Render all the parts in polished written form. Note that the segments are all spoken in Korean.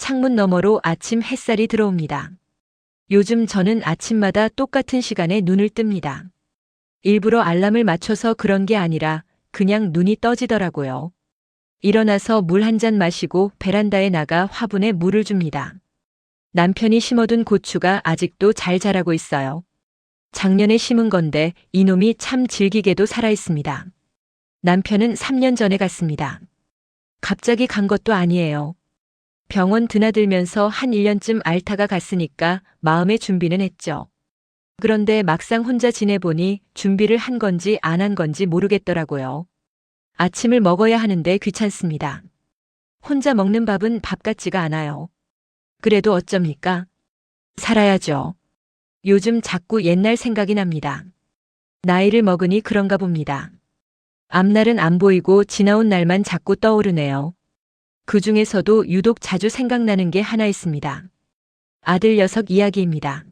창문 너머로 아침 햇살이 들어옵니다. 요즘 저는 아침마다 똑같은 시간에 눈을 뜹니다. 일부러 알람을 맞춰서 그런 게 아니라 그냥 눈이 떠지더라고요. 일어나서 물 한 잔 마시고 베란다에 나가 화분에 물을 줍니다. 남편이 심어둔 고추가 아직도 잘 자라고 있어요. 작년에 심은 건데 이놈이 참 질기게도 살아있습니다. 남편은 3년 전에 갔습니다. 갑자기 간 것도 아니에요. 병원 드나들면서 한 1년쯤 앓다가 갔으니까 마음의 준비는 했죠. 그런데 막상 혼자 지내보니 준비를 한 건지 안 한 건지 모르겠더라고요. 아침을 먹어야 하는데 귀찮습니다. 혼자 먹는 밥은 밥 같지가 않아요. 그래도 어쩝니까? 살아야죠. 요즘 자꾸 옛날 생각이 납니다. 나이를 먹으니 그런가 봅니다. 앞날은 안 보이고 지나온 날만 자꾸 떠오르네요. 그 중에서도 유독 자주 생각나는 게 하나 있습니다. 아들 녀석 이야기입니다.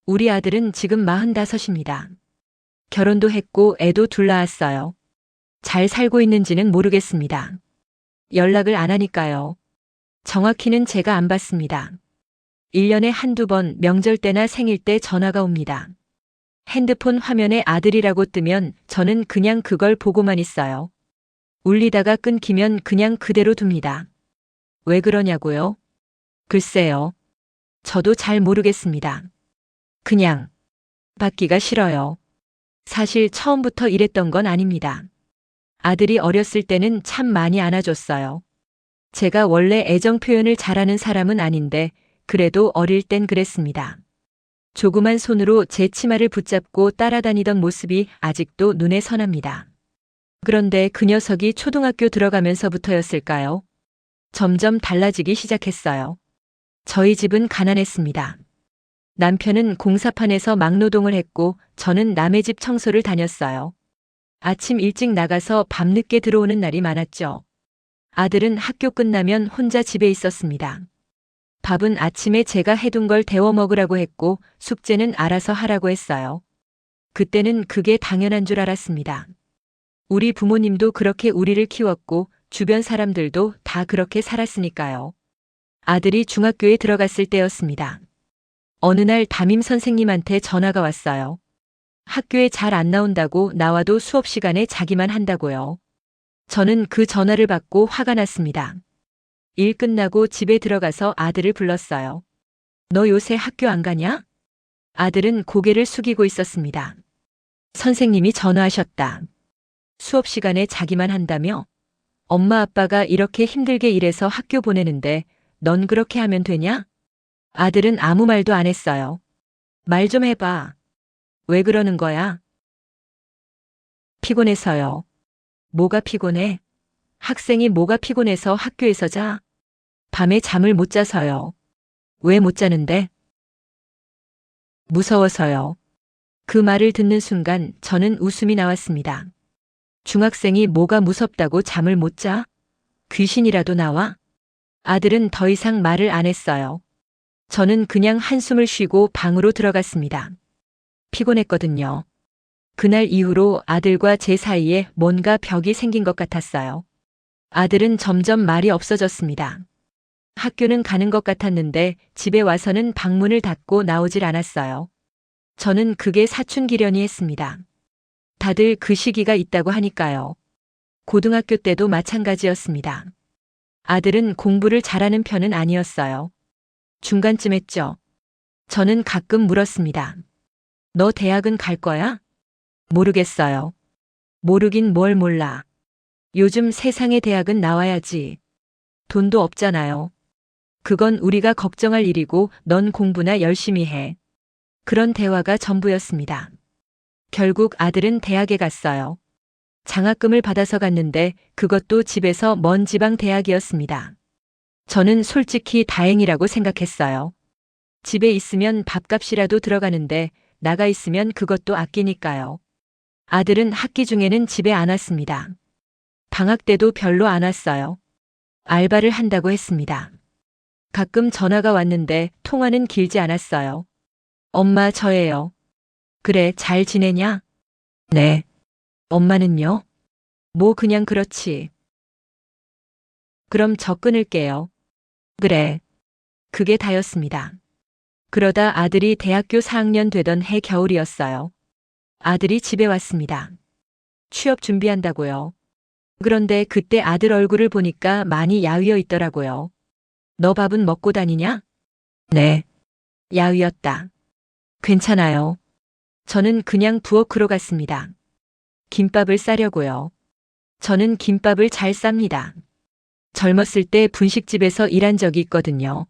우리 아들은 지금 45입니다. 결혼도 했고 애도 둘 낳았어요. 잘 살고 있는지는 모르겠습니다. 연락을 안 하니까요. 정확히는 제가 안 받습니다. 1년에 한두 번 명절 때나 생일 때 전화가 옵니다. 핸드폰 화면에 아들이라고 뜨면 저는 그냥 그걸 보고만 있어요. 울리다가 끊기면 그냥 그대로 둡니다. 왜 그러냐고요? 글쎄요. 저도 잘 모르겠습니다. 그냥 받기가 싫어요. 사실 처음부터 이랬던 건 아닙니다. 아들이 어렸을 때는 참 많이 안아줬어요. 제가 원래 애정 표현을 잘하는 사람은 아닌데 그래도 어릴 땐 그랬습니다. 조그만 손으로 제 치마를 붙잡고 따라다니던 모습이 아직도 눈에 선합니다. 그런데 그 녀석이 초등학교 들어가면서부터였을까요? 점점 달라지기 시작했어요. 저희 집은 가난했습니다. 남편은 공사판에서 막노동을 했고 저는 남의 집 청소를 다녔어요. 아침 일찍 나가서 밤늦게 들어오는 날이 많았죠. 아들은 학교 끝나면 혼자 집에 있었습니다. 밥은 아침에 제가 해둔 걸 데워 먹으라고 했고 숙제는 알아서 하라고 했어요. 그때는 그게 당연한 줄 알았습니다. 우리 부모님도 그렇게 우리를 키웠고 주변 사람들도 다 그렇게 살았으니까요. 아들이 중학교에 들어갔을 때였습니다. 어느 날 담임 선생님한테 전화가 왔어요. 학교에 잘 안 나온다고 나와도 수업 시간에 자기만 한다고요. 저는 그 전화를 받고 화가 났습니다. 일 끝나고 집에 들어가서 아들을 불렀어요. 너 요새 학교 안 가냐? 아들은 고개를 숙이고 있었습니다. 선생님이 전화하셨다. 수업 시간에 자기만 한다며? 엄마 아빠가 이렇게 힘들게 일해서 학교 보내는데 넌 그렇게 하면 되냐? 아들은 아무 말도 안 했어요. 말 좀 해봐. 왜 그러는 거야? 피곤해서요. 뭐가 피곤해? 학생이 뭐가 피곤해서 학교에서 자? 밤에 잠을 못 자서요. 왜 못 자는데? 무서워서요. 그 말을 듣는 순간 저는 웃음이 나왔습니다. 중학생이 뭐가 무섭다고 잠을 못 자? 귀신이라도 나와? 아들은 더 이상 말을 안 했어요. 저는 그냥 한숨을 쉬고 방으로 들어갔습니다. 피곤했거든요. 그날 이후로 아들과 제 사이에 뭔가 벽이 생긴 것 같았어요. 아들은 점점 말이 없어졌습니다. 학교는 가는 것 같았는데 집에 와서는 방문을 닫고 나오질 않았어요. 저는 그게 사춘기련이 했습니다. 다들 그 시기가 있다고 하니까요. 고등학교 때도 마찬가지였습니다. 아들은 공부를 잘하는 편은 아니었어요. 중간쯤 했죠. 저는 가끔 물었습니다. 너 대학은 갈 거야? 모르겠어요. 모르긴 뭘 몰라. 요즘 세상의 대학은 나와야지. 돈도 없잖아요. 그건 우리가 걱정할 일이고 넌 공부나 열심히 해. 그런 대화가 전부였습니다. 결국 아들은 대학에 갔어요. 장학금을 받아서 갔는데 그것도 집에서 먼 지방 대학이었습니다. 저는 솔직히 다행이라고 생각했어요. 집에 있으면 밥값이라도 들어가는데 나가 있으면 그것도 아끼니까요. 아들은 학기 중에는 집에 안 왔습니다. 방학 때도 별로 안 왔어요. 알바를 한다고 했습니다. 가끔 전화가 왔는데 통화는 길지 않았어요. 엄마 저예요. 그래 잘 지내냐? 네. 엄마는요? 뭐 그냥 그렇지. 그럼 저 끊을게요. 그래. 그게 다였습니다. 그러다 아들이 대학교 4학년 되던 해 겨울이었어요. 아들이 집에 왔습니다. 취업 준비한다고요. 그런데 그때 아들 얼굴을 보니까 많이 야위어 있더라고요. 너 밥은 먹고 다니냐? 네. 야위었다. 괜찮아요. 저는 그냥 부엌으로 갔습니다. 김밥을 싸려고요. 저는 김밥을 잘 쌉니다. 젊었을 때 분식집에서 일한 적이 있거든요.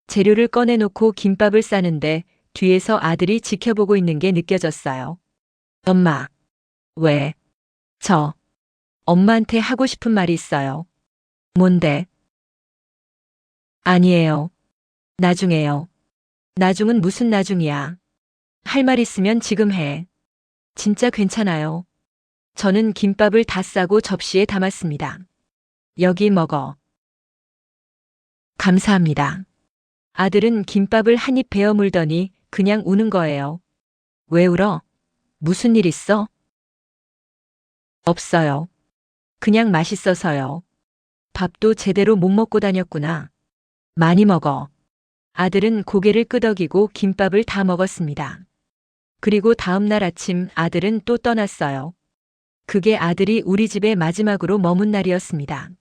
재료를 꺼내놓고 김밥을 싸는데 뒤에서 아들이 지켜보고 있는 게 느껴졌어요. 엄마. 왜? 저. 엄마한테 하고 싶은 말이 있어요. 뭔데? 아니에요. 나중에요. 나중은 무슨 나중이야. 할 말 있으면 지금 해. 진짜 괜찮아요. 저는 김밥을 다 싸고 접시에 담았습니다. 여기 먹어. 감사합니다. 아들은 김밥을 한 입 베어 물더니 그냥 우는 거예요. 왜 울어? 무슨 일 있어? 없어요. 그냥 맛있어서요. 밥도 제대로 못 먹고 다녔구나. 많이 먹어. 아들은 고개를 끄덕이고 김밥을 다 먹었습니다. 그리고 다음 날 아침 아들은 또 떠났어요. 그게 아들이 우리 집에 마지막으로 머문 날이었습니다.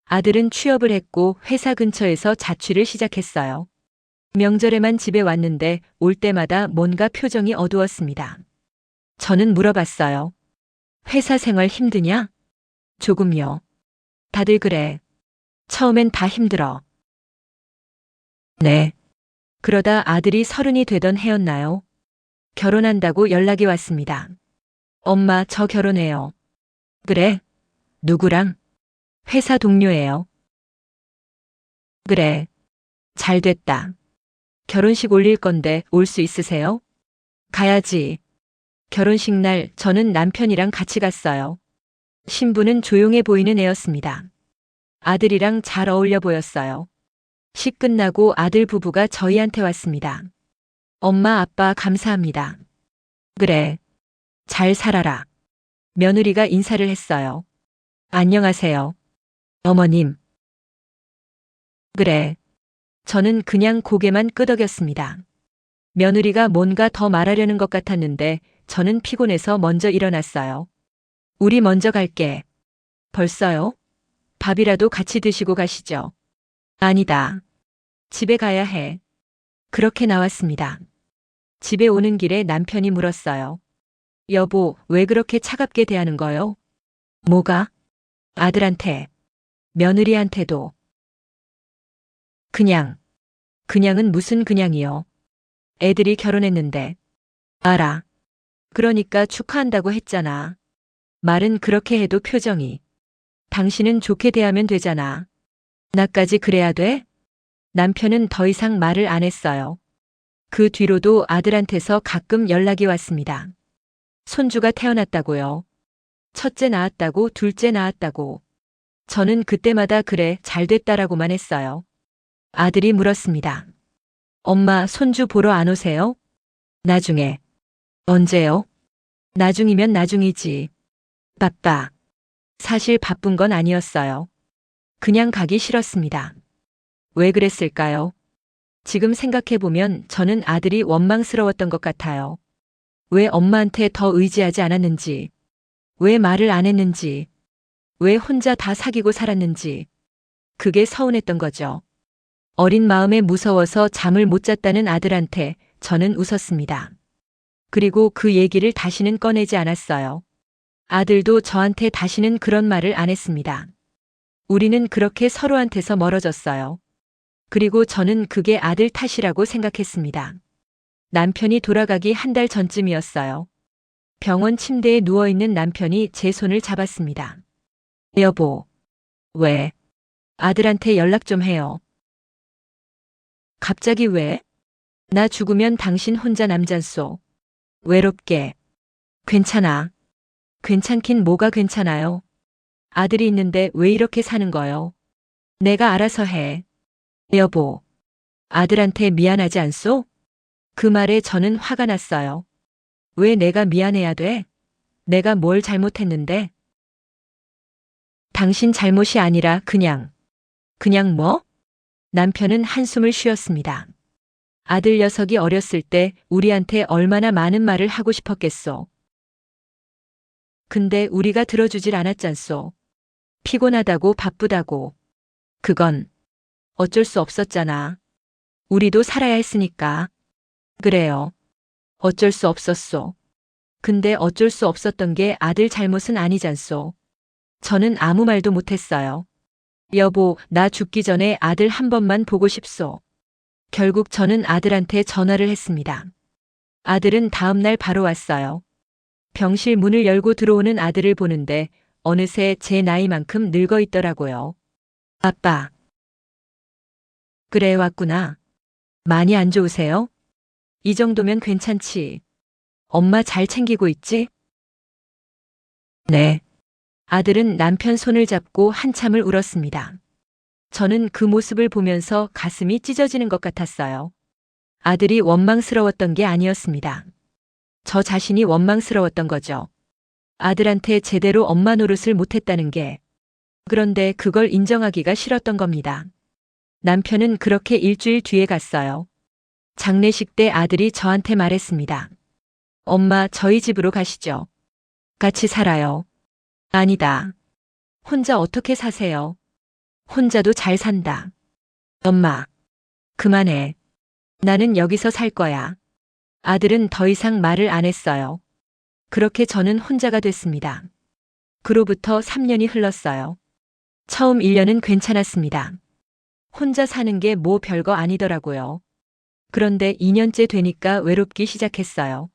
아들은 취업을 했고 회사 근처에서 자취를 시작했어요. 명절에만 집에 왔는데 올 때마다 뭔가 표정이 어두웠습니다. 저는 물어봤어요. 회사 생활 힘드냐? 조금요. 다들 그래. 처음엔 다 힘들어. 네. 그러다 아들이 30이 되던 해였나요? 결혼한다고 연락이 왔습니다. 엄마, 저 결혼해요. 그래? 누구랑? 회사 동료예요. 그래. 잘 됐다. 결혼식 올릴 건데 올 수 있으세요? 가야지. 결혼식 날 저는 남편이랑 같이 갔어요. 신부는 조용해 보이는 애였습니다. 아들이랑 잘 어울려 보였어요. 식 끝나고 아들 부부가 저희한테 왔습니다. 엄마, 아빠 감사합니다. 그래. 잘 살아라. 며느리가 인사를 했어요. 안녕하세요. 어머님. 그래. 저는 그냥 고개만 끄덕였습니다. 며느리가 뭔가 더 말하려는 것 같았는데 저는 피곤해서 먼저 일어났어요. 우리 먼저 갈게. 벌써요? 밥이라도 같이 드시고 가시죠. 아니다. 집에 가야 해. 그렇게 나왔습니다. 집에 오는 길에 남편이 물었어요. 여보, 왜 그렇게 차갑게 대하는 거요? 뭐가? 아들한테. 며느리한테도. 그냥은 무슨 그냥이요. 애들이 결혼했는데. 알아. 그러니까 축하한다고 했잖아. 말은 그렇게 해도 표정이. 당신은 좋게 대하면 되잖아. 나까지 그래야 돼? 남편은 더 이상 말을 안 했어요. 그 뒤로도 아들한테서 가끔 연락이 왔습니다. 손주가 태어났다고요. 첫째 낳았다고, 둘째 낳았다고. 저는 그때마다 그래, 잘 됐다라고만 했어요. 아들이 물었습니다. 엄마, 손주 보러 안 오세요? 나중에. 언제요? 나중이면 나중이지. 바빠. 사실 바쁜 건 아니었어요. 그냥 가기 싫었습니다. 왜 그랬을까요? 지금 생각해보면 저는 아들이 원망스러웠던 것 같아요. 왜 엄마한테 더 의지하지 않았는지, 왜 말을 안 했는지, 왜 혼자 다 사귀고 살았는지. 그게 서운했던 거죠. 어린 마음에 무서워서 잠을 못 잤다는 아들한테 저는 웃었습니다. 그리고 그 얘기를 다시는 꺼내지 않았어요. 아들도 저한테 다시는 그런 말을 안 했습니다. 우리는 그렇게 서로한테서 멀어졌어요. 그리고 저는 그게 아들 탓이라고 생각했습니다. 남편이 돌아가기 한 달 전쯤이었어요. 병원 침대에 누워있는 남편이 제 손을 잡았습니다. 여보. 왜? 아들한테 연락 좀 해요. 갑자기 왜? 나 죽으면 당신 혼자 남잔소. 외롭게. 괜찮아. 괜찮긴 뭐가 괜찮아요. 아들이 있는데 왜 이렇게 사는 거요? 내가 알아서 해. 여보. 아들한테 미안하지 않소? 그 말에 저는 화가 났어요. 왜 내가 미안해야 돼? 내가 뭘 잘못했는데? 당신 잘못이 아니라 그냥 뭐? 남편은 한숨을 쉬었습니다. 아들 녀석이 어렸을 때 우리한테 얼마나 많은 말을 하고 싶었겠소. 근데 우리가 들어주질 않았잖소. 피곤하다고 바쁘다고. 그건 어쩔 수 없었잖아. 우리도 살아야 했으니까. 그래요. 어쩔 수 없었소. 근데 어쩔 수 없었던 게 아들 잘못은 아니잖소. 저는 아무 말도 못했어요. 여보, 나 죽기 전에 아들 한 번만 보고 싶소. 결국 저는 아들한테 전화를 했습니다. 아들은 다음날 바로 왔어요. 병실 문을 열고 들어오는 아들을 보는데 어느새 제 나이만큼 늙어 있더라고요. 아빠. 그래, 왔구나. 많이 안 좋으세요? 이 정도면 괜찮지. 엄마 잘 챙기고 있지? 네. 아들은 남편 손을 잡고 한참을 울었습니다. 저는 그 모습을 보면서 가슴이 찢어지는 것 같았어요. 아들이 원망스러웠던 게 아니었습니다. 저 자신이 원망스러웠던 거죠. 아들한테 제대로 엄마 노릇을 못했다는 게. 그런데 그걸 인정하기가 싫었던 겁니다. 남편은 그렇게 일주일 뒤에 갔어요. 장례식 때 아들이 저한테 말했습니다. 엄마, 저희 집으로 가시죠. 같이 살아요. 아니다. 혼자 어떻게 사세요? 혼자도 잘 산다. 엄마, 그만해. 나는 여기서 살 거야. 아들은 더 이상 말을 안 했어요. 그렇게 저는 혼자가 됐습니다. 그로부터 3년이 흘렀어요. 처음 1년은 괜찮았습니다. 혼자 사는 게 뭐 별거 아니더라고요. 그런데 2년째 되니까 외롭기 시작했어요.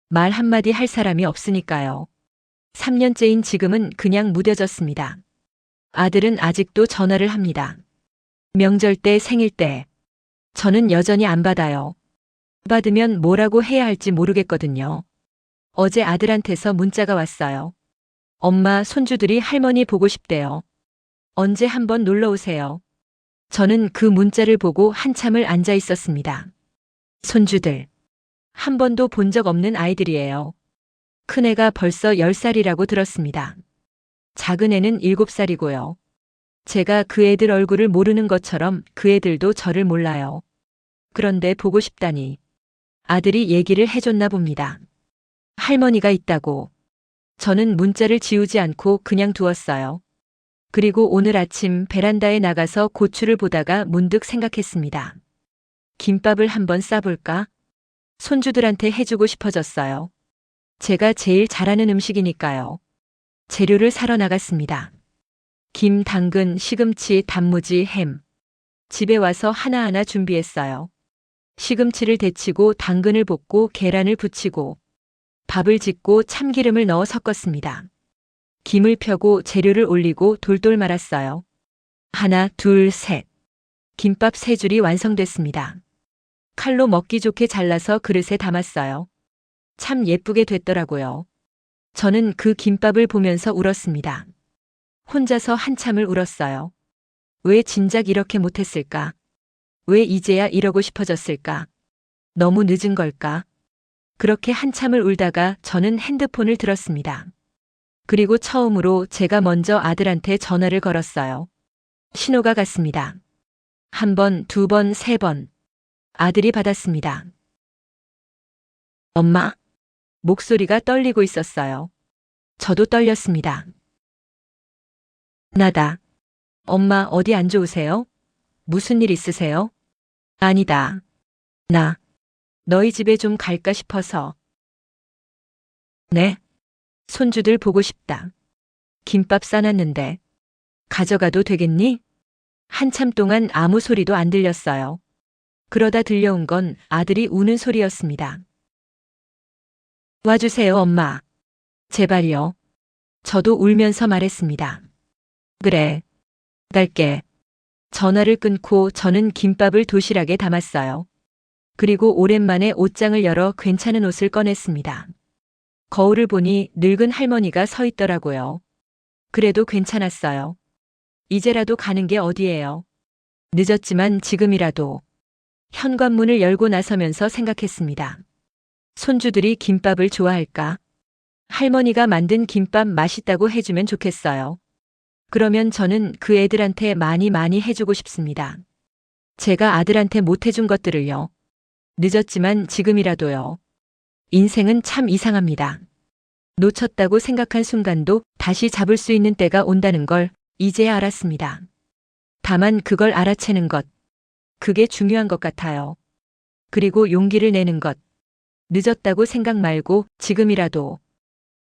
말 한마디 할 사람이 없으니까요. 3년째인 지금은 그냥 무뎌졌습니다. 아들은 아직도 전화를 합니다. 명절 때, 생일 때. 저는 여전히 안 받아요. 받으면 뭐라고 해야 할지 모르겠거든요. 어제 아들한테서 문자가 왔어요. 엄마, 손주들이 할머니 보고 싶대요. 언제 한번 놀러 오세요. 저는 그 문자를 보고 한참을 앉아 있었습니다. 손주들. 한 번도 본 적 없는 아이들이에요. 큰애가 벌써 10살이라고 들었습니다. 작은 애는 7살이고요. 제가 그 애들 얼굴을 모르는 것처럼 그 애들도 저를 몰라요. 그런데 보고 싶다니. 아들이 얘기를 해줬나 봅니다. 할머니가 있다고. 저는 문자를 지우지 않고 그냥 두었어요. 그리고 오늘 아침 베란다에 나가서 고추를 보다가 문득 생각했습니다. 김밥을 한번 싸볼까? 손주들한테 해주고 싶어졌어요. 제가 제일 잘하는 음식이니까요. 재료를 사러 나갔습니다. 김, 당근, 시금치, 단무지, 햄. 집에 와서 하나하나 준비했어요. 시금치를 데치고 당근을 볶고 계란을 부치고 밥을 짓고 참기름을 넣어 섞었습니다. 김을 펴고 재료를 올리고 돌돌 말았어요. 하나, 둘, 셋. 김밥 3줄이 완성됐습니다. 칼로 먹기 좋게 잘라서 그릇에 담았어요. 참 예쁘게 됐더라고요. 저는 그 김밥을 보면서 울었습니다. 혼자서 한참을 울었어요. 왜 진작 이렇게 못했을까? 왜 이제야 이러고 싶어졌을까? 너무 늦은 걸까? 그렇게 한참을 울다가 저는 핸드폰을 들었습니다. 그리고 처음으로 제가 먼저 아들한테 전화를 걸었어요. 신호가 갔습니다. 1번, 2번, 3번. 아들이 받았습니다. 엄마? 목소리가 떨리고 있었어요. 저도 떨렸습니다. 나다. 엄마, 어디 안 좋으세요? 무슨 일 있으세요? 아니다. 나 너희 집에 좀 갈까 싶어서. 네? 손주들 보고 싶다. 김밥 싸놨는데. 가져가도 되겠니? 한참 동안 아무 소리도 안 들렸어요. 그러다 들려온 건 아들이 우는 소리였습니다. 와주세요, 엄마. 제발요. 저도 울면서 말했습니다. 그래. 갈게. 전화를 끊고 저는 김밥을 도시락에 담았어요. 그리고 오랜만에 옷장을 열어 괜찮은 옷을 꺼냈습니다. 거울을 보니 늙은 할머니가 서 있더라고요. 그래도 괜찮았어요. 이제라도 가는 게 어디예요. 늦었지만 지금이라도. 현관문을 열고 나서면서 생각했습니다. 손주들이 김밥을 좋아할까? 할머니가 만든 김밥 맛있다고 해주면 좋겠어요. 그러면 저는 그 애들한테 많이 해주고 싶습니다. 제가 아들한테 못해준 것들을요. 늦었지만 지금이라도요. 인생은 참 이상합니다. 놓쳤다고 생각한 순간도 다시 잡을 수 있는 때가 온다는 걸 이제야 알았습니다. 다만 그걸 알아채는 것, 그게 중요한 것 같아요. 그리고 용기를 내는 것. 늦었다고 생각 말고 지금이라도